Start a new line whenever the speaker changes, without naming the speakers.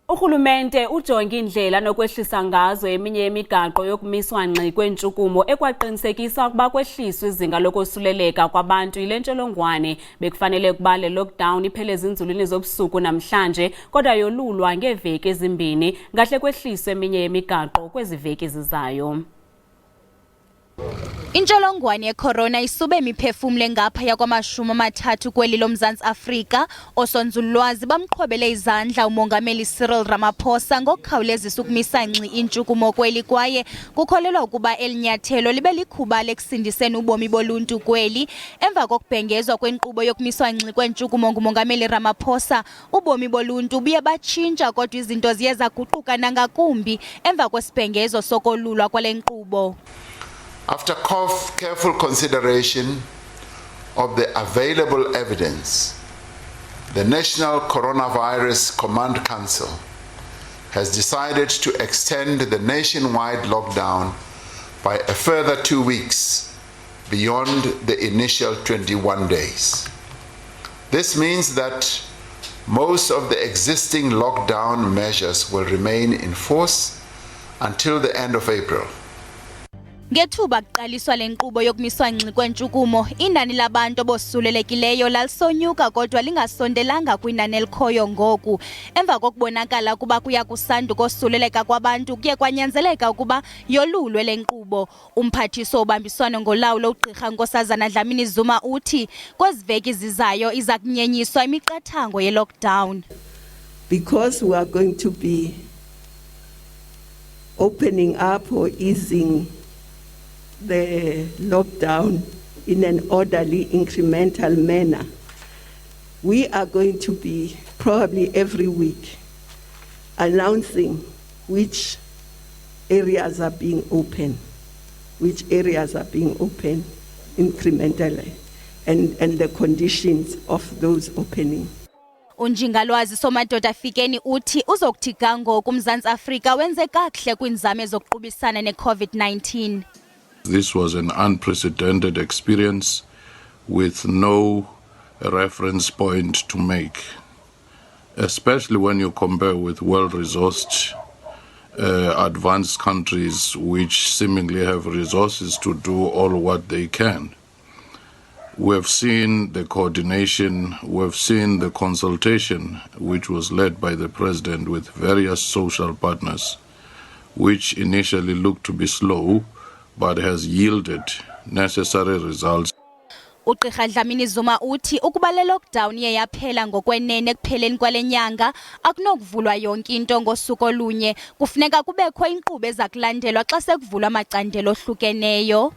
Urhulumente ujong'iindlela anokwehlisa ngazo eminye yemigaqo yokumiswa ngxi kweentshukumo ekwaqinisekisa ukuba kwehliswe izinga lokosuleleka kwabantu yile ntsholongwane. Bekufanele ukuba le lockdown iphele ezinzulwini zobusuku namhlanje, kodwa yolulwa ngeevek'ezimbini. Ngahle kwehliswe eminye yemigaqo kwezi veki zizayo.
Intsholongwane yecorona isube imiphefumlo engaphaya kwama-30 kweli loMzantsi Afrika. Osonzululwazi bamqhobele izandla umongameli Cyril Ramaphosa ngokukhawulezisa ukumisa ngxi iintshukumo kweli, kwaye kukholelwa ukuba eli nyathelo libe likhuba lekusindiseni ubomi boluntu kweli. Emva kokubhengezwa kwenkqubo yokumiswa ngxi kweentshukumo ngumongameli Ramaphosa, ubomi boluntu buye batshintsha, kodwa izinto ziye zaguquka nangakumbi emva kwesibhengezo sokolulwa kwale nkqubo.
After careful consideration of the available evidence, the National Coronavirus Command Council has decided to extend the nationwide lockdown by a further 2 weeks beyond the initial 21 days. This means that most of the existing lockdown measures will remain in force until the end of April.
Ngethuba kuqaliswa le nkqubo yokumiswa ngxi kweentshukumo, inani labantu abosulelekileyo lalisonyuka, kodwa lingasondelanga kwinani elikhoyo ngoku. Emva kokubonakala ukuba kuya kusanda ukosuleleka kwabantu, kuye kwanyanzeleka ukuba yolulwe le nkqubo. Umphathiso obambiswano ngolawulo ugqirha Nkosazana Dlamini-Zuma uthi kwezi veki zizayo iza kunyenyiswa imiqathango yelockdown.
Because we are going to be opening up or easing the lockdown in an orderly, incremental manner, we are going to be probably every week announcing which areas are being open, incrementally, and the conditions of those opening.
Unjingalwazi Somadoda Fikeni uthi uzokuthi ga ngoku uMzantsi Afrika wenze kakuhle kwiinzame zokuqubisana ne-COVID-19.
This was an unprecedented experience with no reference point to make, especially when you compare with well-resourced advanced countries which seemingly have resources to do all what they can. We have seen the coordination, we have seen the consultation which was led by the President with various social partners, which initially looked to be slow but has yielded necessary results.
Ugqirha Dlamini-Zuma uthi ukuba le lockdown iye yaphela ngokwenene ekupheleni kwale nyanga, akunokuvulwa yonke into ngosuku olunye. Kufuneka kubekho inkqubo eza kulandelwa xa sekuvulwa amacandelo ohlukeneyo.